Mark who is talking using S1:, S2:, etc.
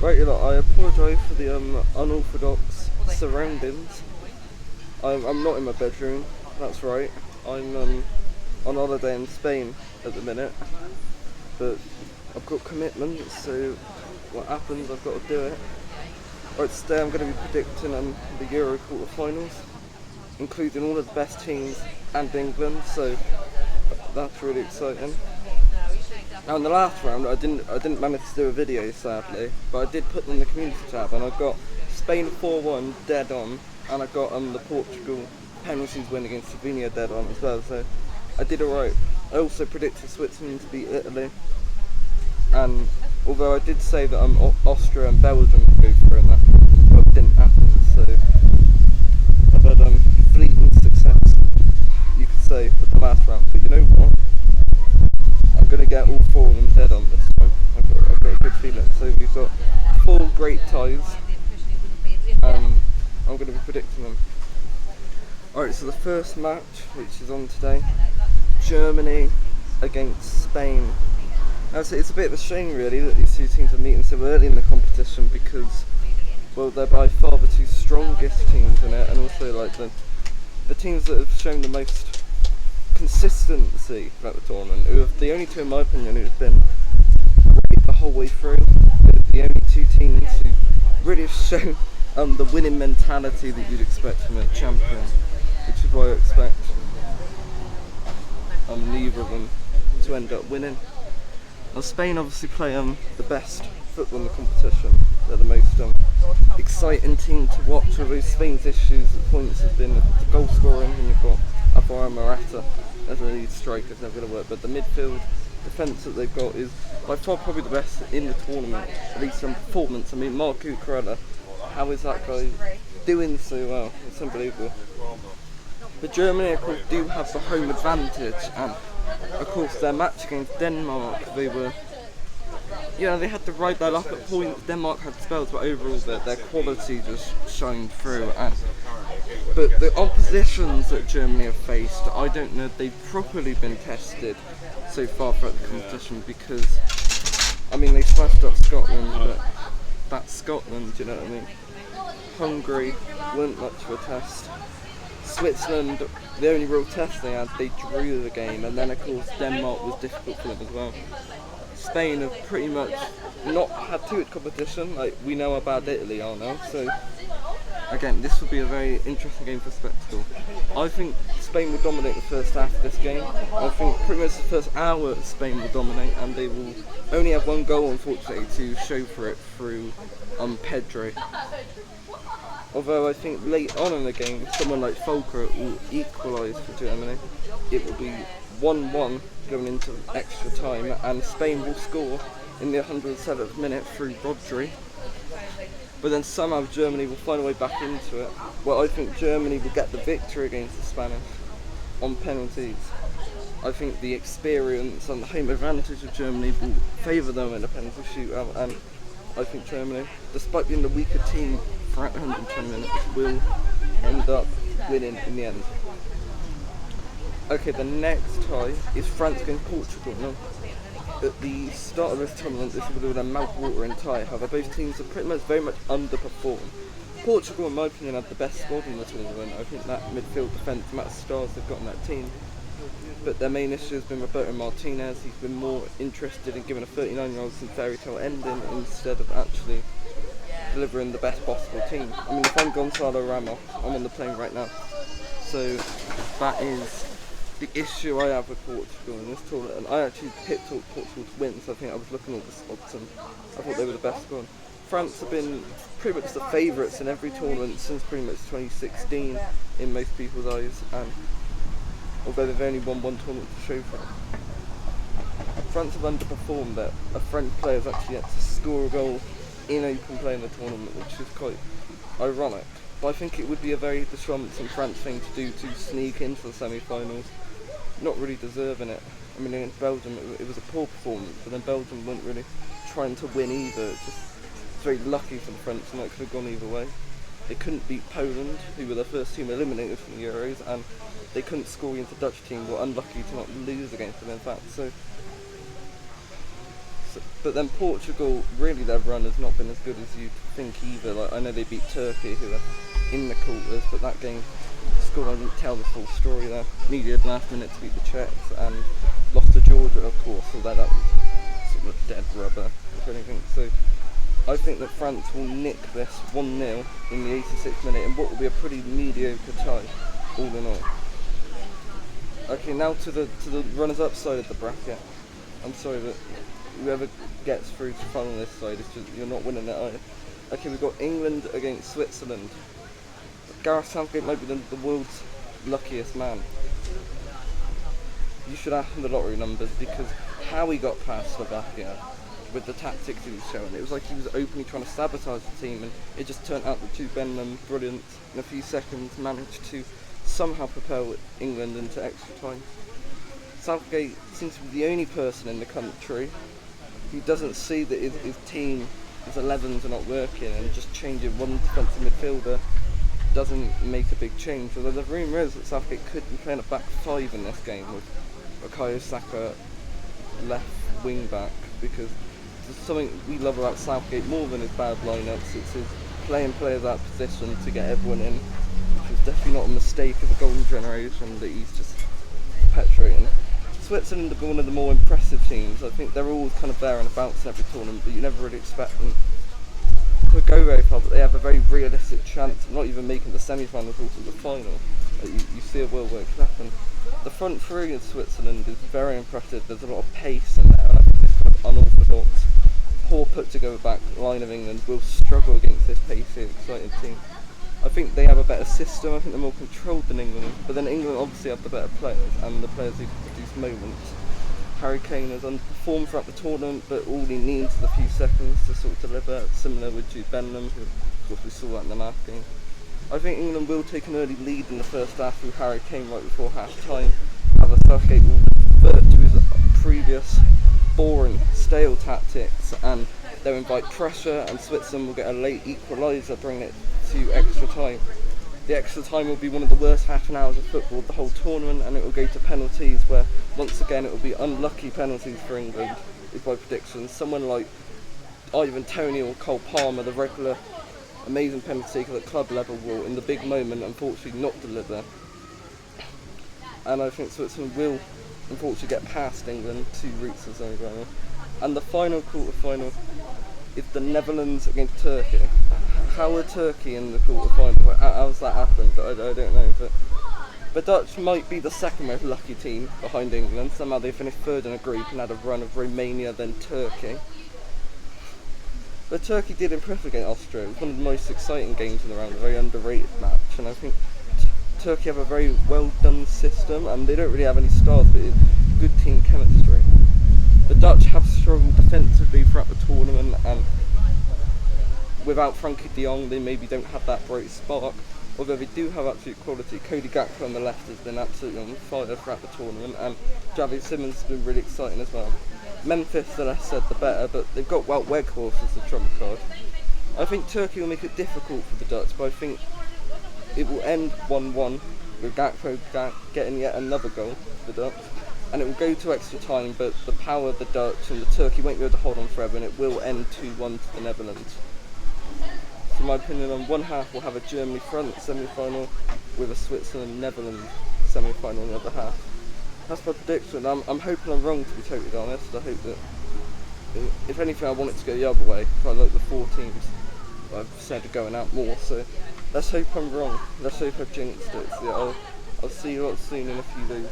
S1: Right, I apologise for the unorthodox surroundings. I'm not in my bedroom, that's right. I'm on holiday in Spain at the minute, but I've got commitments, so what happens, I've got to do it. Right, today I'm going to be predicting the Euro quarterfinals, including all of the best teams and England, so that's really exciting. Now in the last round I didn't manage to do a video sadly, but I did put them in the community tab and I got Spain 4-1 dead on, and I got the Portugal penalties win against Slovenia dead on as well, so I did alright. I also predicted Switzerland to beat Italy, and although I did say that Austria and Belgium would go through, and that didn't happen, so I've had fleeting success, you could say, with the last round, but you know what? I'm going to get all four of them dead on this time. I've got a good feeling. So we've got 4 great ties, and I'm going to be predicting them. Alright, so the first match, which is on today, Germany against Spain. Now, it's a bit of a shame really that these two teams are meeting so early in the competition, because, well, they're by far the 2 strongest teams in it, and also like the teams that have shown the most consistency throughout the tournament, who are the only 2 in my opinion who've been great the whole way through. The only 2 teams who really have shown the winning mentality that you'd expect from a champion, which is why I expect neither of them to end up winning. Now Spain obviously play the best football in the competition. They're the most exciting team to watch, although Spain's issues at points have been the goal scoring, and you've got Alvaro Morata as a lead striker, it's never going to work, but the midfield defence that they've got is by far probably the best in the tournament, at least in performance. I mean, Marc Cucurella, how is that guy doing so well? It's unbelievable. But Germany, of course, do have the home advantage, and of course their match against Denmark, they had to ride that up at points. Denmark had spells, but overall their quality just shined through. But the oppositions that Germany have faced, I don't know if they've properly been tested so far throughout the competition, because, I mean, they smashed up Scotland, but that's Scotland, you know what I mean? Hungary weren't much of a test. Switzerland, the only real test they had, they drew the game, and then of course Denmark was difficult for them as well. Spain have pretty much not had too much competition, like we know how bad Italy are now, so again, this will be a very interesting game for spectacle. I think Spain will dominate the first half of this game. I think pretty much the first hour Spain will dominate, and they will only have 1 goal unfortunately to show for it through Pedro. Although I think late on in the game, someone like Fulkrug will equalise for Germany. It will be 1-1 going into extra time, and Spain will score in the 107th minute through Rodri. But then somehow Germany will find a way back into it. Well, I think Germany will get the victory against the Spanish on penalties. I think the experience and the home advantage of Germany will favour them in a penalty shootout, and I think Germany, despite being the weaker team throughout the 120 minutes, will end up winning in the end. Okay, the next tie is France against Portugal. Now, at the start of this tournament, this would have been a mouth-watering tie. However, both teams have pretty much very much underperformed. Portugal, in my opinion, had the best squad in the tournament. I think that midfield defence, the amount of stars they've got in that team. But their main issue has been Roberto Martinez. He's been more interested in giving a 39-year-old some fairy tale ending instead of actually delivering the best possible team. I mean, if I'm Gonzalo Ramos, I'm on the plane right now. So that is the issue I have with Portugal in this tournament. And I actually picked Portugal to win, so I think I was looking at all the odds and I thought they were the best squad. France have been pretty much the favourites in every tournament since pretty much 2016 in most people's eyes, and although they've only won 1 tournament to show for it. France have underperformed that a French player has actually yet to score a goal in open play in the tournament, which is quite ironic. But I think it would be a very Deschamps and France thing to do to sneak into the semi-finals, not really deserving it. I mean, against Belgium it was a poor performance, but then Belgium weren't really trying to win either. It's just very lucky for the French, and that could have gone either way. They couldn't beat Poland, who were the first team eliminated from the Euros, and they couldn't score against the Dutch team, were unlucky to not lose against them in fact. So But then Portugal, really their run has not been as good as you'd think either. Like, I know they beat Turkey, who are in the quarters, but that game, scoreline didn't tell the full story there. Needed last minute to beat the Czechs and lost to Georgia, of course, although that was sort of dead rubber, if anything. So I think that France will nick this 1-0 in the 86th minute in what will be a pretty mediocre tie, all in all. Okay, now to the runners-up side of the bracket. I'm sorry that whoever gets through to final this side, is just, you're not winning it either. Okay, we've got England against Switzerland. Gareth Southgate might be the world's luckiest man. You should ask him the lottery numbers, because how he got past Slovakia with the tactics he was showing, it was like he was openly trying to sabotage the team, and it just turned out that Jude Bellingham, brilliant, in a few seconds managed to somehow propel England into extra time. Southgate seems to be the only person in the country who doesn't see that his team, his 11s are not working, and just changing one defensive midfielder doesn't make a big change. Although the rumour is that Southgate could be playing a back five in this game with Bukayo Saka left wing back, because there's something we love about Southgate more than his bad lineups. It's his playing players out of position to get everyone in, which is definitely not a mistake of the golden generation that he's just perpetuating. Switzerland have been one of the more impressive teams. I think they're always kind of there and about in every tournament, but you never really expect them to go very far, but they have a very realistic chance of not even making the semi-finals or to the final. You see a world where it could happen. The front three in Switzerland is very impressive. There's a lot of pace in there, and I think this kind of unorthodox, poor put together back line of England will struggle against this pacey, exciting team. I think they have a better system. I think they're more controlled than England, but then England obviously have the better players and the players who produce moments. Harry Kane has underperformed throughout the tournament, but all he needs is a few seconds to sort of deliver, similar with Jude Bellingham, who of course we saw that in the last game. I think England will take an early lead in the first half through Harry Kane right before half time. However, Southgate will revert to his previous boring, stale tactics, and they'll invite pressure, and Switzerland will get a late equaliser, bringing it to extra time. The extra time will be one of the worst half an hours of football of the whole tournament, and it will go to penalties, where once again it will be unlucky penalties for England, is my prediction. Someone like Ivan Toney or Cole Palmer, the regular amazing penalty taker at club level, will in the big moment unfortunately not deliver. And I think Switzerland will unfortunately get past England to reach the semi-final. And the final quarter-final is the Netherlands against Turkey. How are Turkey in the quarter-final? How's that happened? I don't know. But the Dutch might be the second most lucky team behind England. Somehow they finished third in a group and had a run of Romania, then Turkey. But Turkey did impress against Austria. It was one of the most exciting games in the round, a very underrated match. And I think Turkey have a very well done system, and they don't really have any stars, but it's good team chemistry. The Dutch have struggled defensively throughout the tournament, and without Frankie de Jong they maybe don't have that bright spark, although they do have absolute quality. Cody Gakpo on the left has been absolutely on fire throughout the tournament, and Xavi Simons has been really exciting as well. Memphis, the less said the better, but they've got Wout Weghorst as the trump card. I think Turkey will make it difficult for the Dutch, but I think it will end 1-1 with Gakpo getting yet another goal for the Dutch, and it will go to extra time, but the power of the Dutch and the Turkey won't be able to hold on forever, and it will end 2-1 to the Netherlands. So in my opinion, on one half we'll have a Germany-France semi-final with a Switzerland-Netherlands semi-final on the other half. That's my prediction. I'm hoping I'm wrong, to be totally honest. I hope that, if anything, I want it to go the other way. I like the four teams I've said are going out more, so let's hope I'm wrong. Let's hope I've jinxed it. So yeah, I'll see you lot soon in a few days.